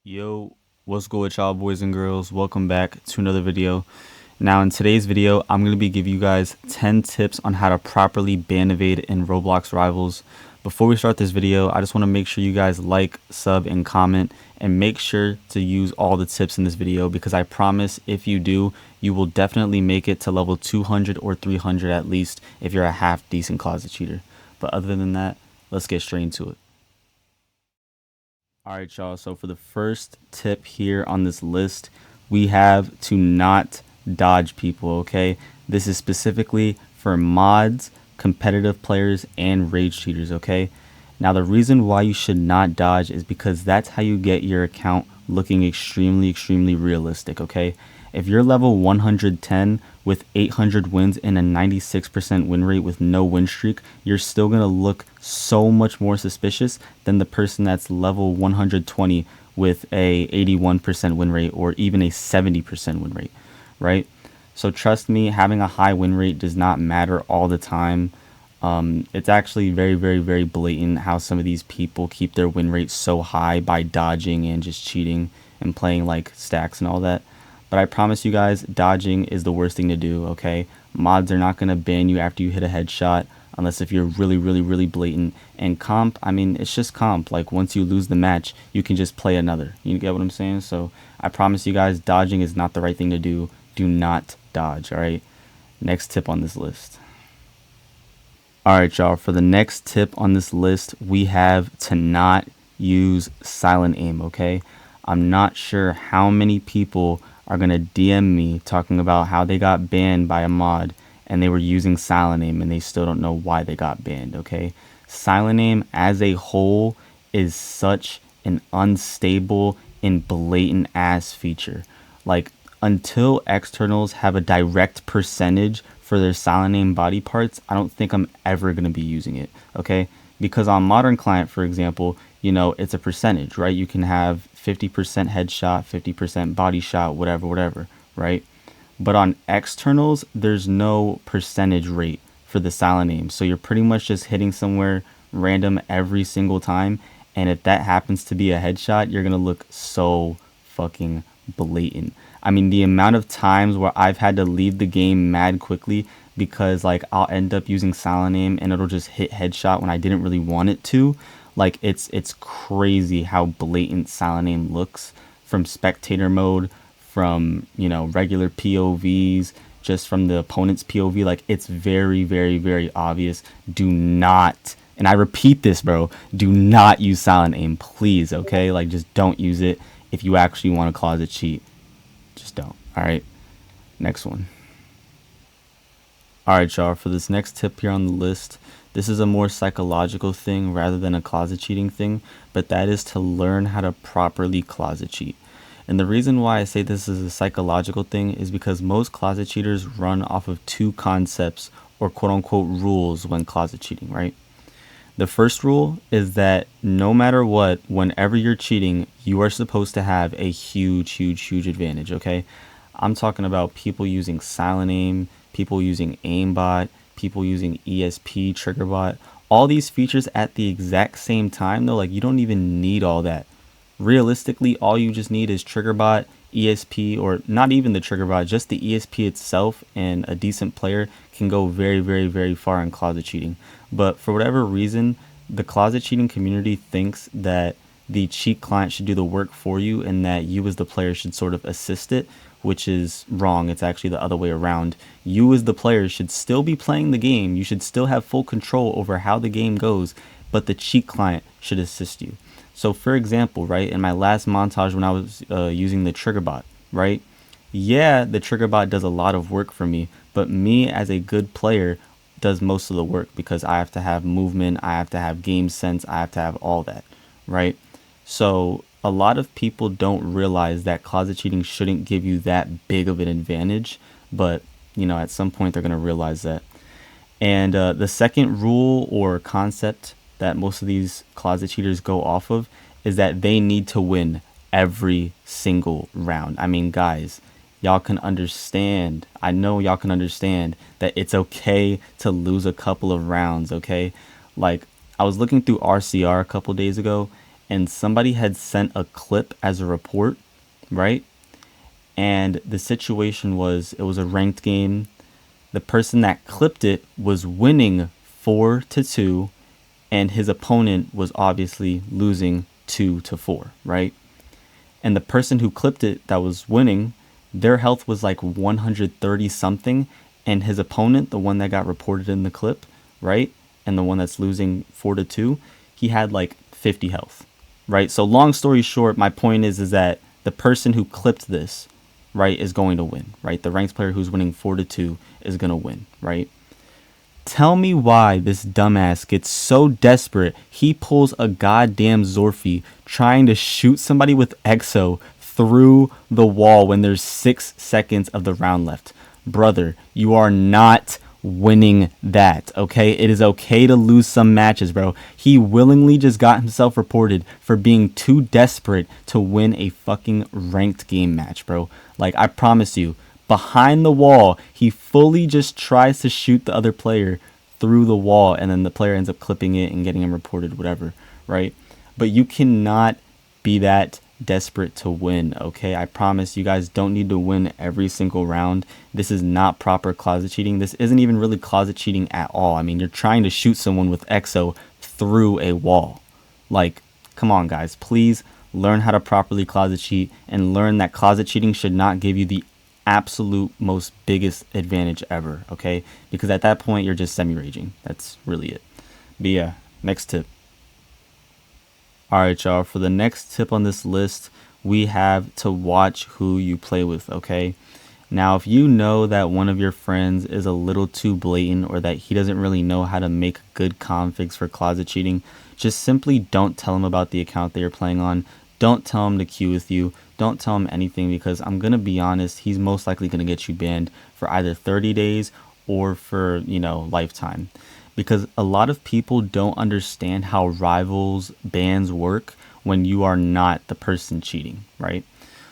Yo, what's good with y'all boys and girls? Welcome back to another video. Now in today's video, I'm going to be giving you guys 10 tips on how to properly ban evade in Roblox Rivals. Before we start this video, I just want to make sure you guys like, sub, and comment, and make sure to use all the tips in this video because I promise if you do, you will definitely make it to level 200 or 300 at least if you're a half decent closet cheater. But other than that, let's get straight into it. Alright y'all, so for the first tip here on this list, we have to not dodge people, okay? This is specifically for mods, competitive players, and rage cheaters, okay? Now the reason why you should not dodge is because that's how you get your account looking extremely realistic, okay? If you're level 110 with 800 wins and a 96% win rate with no win streak, you're still going to look so much more suspicious than the person that's level 120 with a 81% win rate or even a 70% win rate, right? So trust me, having a high win rate does not matter all the time. It's actually very blatant how some of these people keep their win rate so high by dodging and just cheating and playing like stacks and all that. But I promise you guys, dodging is the worst thing to do, okay? Mods are not going to ban you after you hit a headshot unless if you're really blatant. And comp, I mean, it's just comp. Like, once you lose the match, you can just play another. You get what I'm saying? So, I promise you guys, dodging is not the right thing to do. Do not dodge, alright? Next tip on this list. Alright, y'all, for the next tip on this list, we have to not use silent aim, okay? I'm not sure how many people are going to DM me talking about how they got banned by a mod and they were using silent aim and they still don't know why they got banned, okay? Silent aim as a whole is such an unstable and blatant ass feature. Like, until externals have a direct percentage for their silent aim body parts, I don't think I'm ever going to be using it, okay? Because on modern client, for example, you know, it's a percentage, right? You can have 50% headshot, 50% body shot, whatever, right? But on externals, there's no percentage rate for the silent aim. So you're pretty much just hitting somewhere random every single time. And if that happens to be a headshot, you're going to look so fucking blatant. I mean, the amount of times where I've had to leave the game mad quickly because like I'll end up using silent aim and it'll just hit headshot when I didn't really want it to. Like, it's crazy how blatant silent aim looks from spectator mode, from, you know, regular POVs, just from the opponent's POV. Like, it's very obvious. Do not, and I repeat this, bro, do not use silent aim, please, okay? Like, just don't use it if you actually want to closet cheat. Just don't, all right? Next one. All right, y'all, for this next tip here on the list, this is a more psychological thing rather than a closet cheating thing, but that is to learn how to properly closet cheat. And the reason why I say this is a psychological thing is because most closet cheaters run off of two concepts or quote unquote rules when closet cheating, right? The first rule is that no matter what, whenever you're cheating, you are supposed to have a huge advantage, okay? I'm talking about people using silent aim, people using aimbot, people using ESP, triggerbot, all these features at the exact same time though. Like, you don't even need all that. Realistically, all you just need is triggerbot, ESP, or not even the triggerbot, just the ESP itself, and a decent player can go very far in closet cheating. But for whatever reason, the closet cheating community thinks that the cheat client should do the work for you and that you as the player should sort of assist it, which is wrong. It's actually the other way around. You as the player should still be playing the game. You should still have full control over how the game goes, but the cheat client should assist you. So for example, right, in my last montage when I was using the trigger bot, right? Yeah, the trigger bot does a lot of work for me, but me as a good player does most of the work because I have to have movement, I have to have game sense, I have to have all that, right? So a lot of people don't realize that closet cheating shouldn't give you that big of an advantage, but you know, at some point they're going to realize that. And the second rule or concept that most of these closet cheaters go off of is that they need to win every single round. I mean, guys, y'all can understand. I know y'all can understand that it's okay to lose a couple of rounds, okay? Like, I was looking through RCR a couple days ago, and somebody had sent a clip as a report, right? And the situation was, it was a ranked game. The person that clipped it was winning 4-2, and his opponent was obviously losing 2-4, right? And the person who clipped it that was winning, their health was like 130 something, and his opponent, the one that got reported in the clip, right, and the one that's losing 4-2, he had like 50 health, right? So long story short, my point is that the person who clipped this, right, is going to win, right? The ranked player who's winning 4-2 is going to win, right? Tell me why this dumbass gets so desperate he pulls a goddamn Zorphy trying to shoot somebody with Exo through the wall when there's 6 seconds of the round left. Brother, you are not winning that, okay? It is okay to lose some matches, bro. He willingly just got himself reported for being too desperate to win a fucking ranked game match, bro. Like, I promise you, behind the wall, he fully just tries to shoot the other player through the wall, and then the player ends up clipping it and getting him reported, whatever, right? But you cannot be that desperate to win, okay? I promise you guys don't need to win every single round. This is not proper closet cheating. This isn't even really closet cheating at all. I mean, you're trying to shoot someone with Exo through a wall. Like, come on, guys. Please learn how to properly closet cheat, and learn that closet cheating should not give you the absolute most biggest advantage ever, okay? Because at that point, you're just semi-raging. That's really it. But yeah, next tip. Alright, y'all, for the next tip on this list, we have to watch who you play with, okay? Now, if you know that one of your friends is a little too blatant, or that he doesn't really know how to make good configs for closet cheating, just simply don't tell him about the account that you're playing on. Don't tell him to queue with you. Don't tell him anything, because I'm going to be honest, he's most likely going to get you banned for either 30 days or for, lifetime. Because a lot of people don't understand how rivals bans work when you are not the person cheating, right?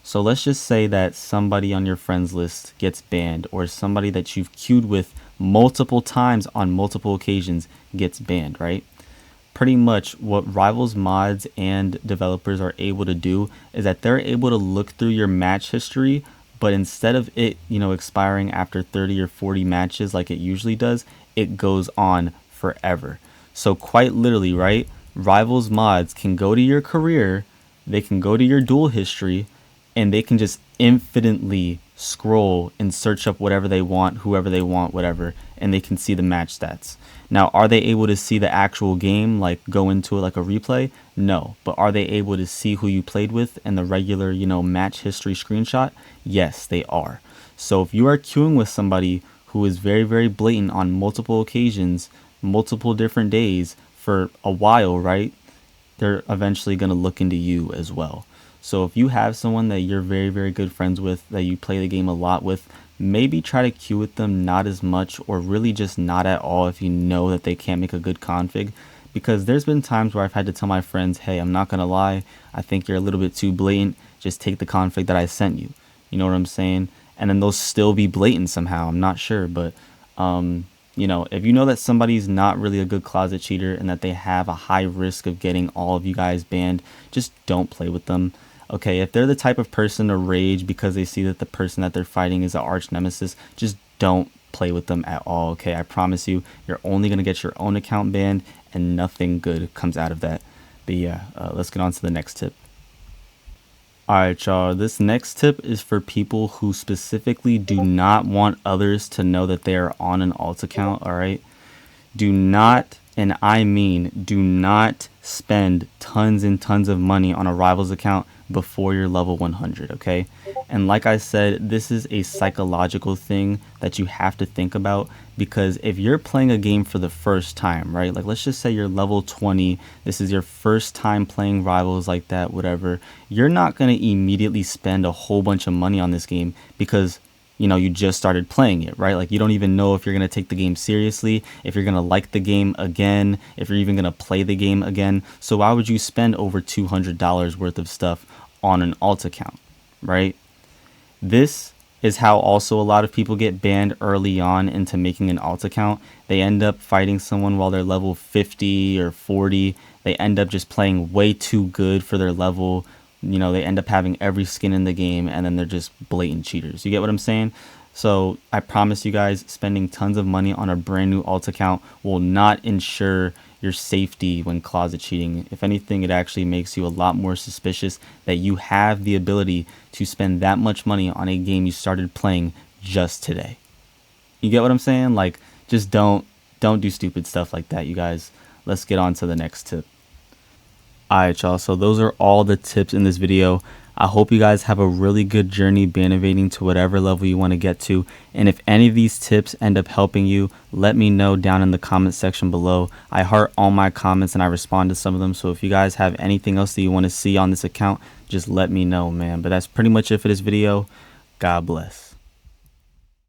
So let's just say that somebody on your friends list gets banned, or somebody that you've queued with multiple times on multiple occasions gets banned, right? Pretty much what Rivals mods and developers are able to do is that they're able to look through your match history, but instead of it, expiring after 30 or 40 matches like it usually does, it goes on forever. So quite literally, right? Rivals mods can go to your career, they can go to your duel history, and they can just infinitely scroll and search up whatever they want, whoever they want, whatever, and they can see the match stats. Now, are they able to see the actual game, like go into it like a replay? No. But are they able to see who you played with and the regular, match history screenshot? Yes, they are. So if you are queuing with somebody who is very, very blatant on multiple occasions, multiple different days for a while, right? They're eventually going to look into you as well. So if you have someone that you're very, very good friends with, that you play the game a lot with, maybe try to queue with them not as much, or really just not at all if you know that they can't make a good config. Because there's been times where I've had to tell my friends, hey, I'm not going to lie, I think you're a little bit too blatant, just take the config that I sent you. You know what I'm saying? And then they'll still be blatant somehow, I'm not sure, but if you know that somebody's not really a good closet cheater and that they have a high risk of getting all of you guys banned, just don't play with them. Okay, if they're the type of person to rage because they see that the person that they're fighting is an arch nemesis, just don't play with them at all, okay? I promise you, you're only going to get your own account banned, and nothing good comes out of that. But yeah, let's get on to the next tip. Alright, y'all, this next tip is for people who specifically do not want others to know that they are on an alt account, alright? Do not, and I mean do not, spend tons and tons of money on a Rivals account before you're level 100, okay? And like I said, this is a psychological thing that you have to think about, because if you're playing a game for the first time, right? Like, let's just say you're level 20, this is your first time playing Rivals like that, whatever. You're not going to immediately spend a whole bunch of money on this game because you just started playing it, right? Like, you don't even know if you're going to take the game seriously, if you're going to like the game again, if you're even going to play the game again. So why would you spend over $200 worth of stuff on an alt account, right? This is how also a lot of people get banned early on into making an alt account. They end up fighting someone while they're level 50 or 40. they end up just playing way too good for their level. You know, they end up having every skin in the game, and then they're just blatant cheaters. You get what I'm saying? So I promise you guys, spending tons of money on a brand new alt account will not ensure your safety when closet cheating. If anything, it actually makes you a lot more suspicious that you have the ability to spend that much money on a game you started playing just today. You get what I'm saying? Like, just don't do stupid stuff like that, you guys. Let's get on to the next tip. Alright, y'all, so those are all the tips in this video. I hope you guys have a really good journey bannervading to whatever level you want to get to. And if any of these tips end up helping you, let me know down in the comment section below. I heart all my comments and I respond to some of them. So if you guys have anything else that you want to see on this account, just let me know, man. But that's pretty much it for this video. God bless.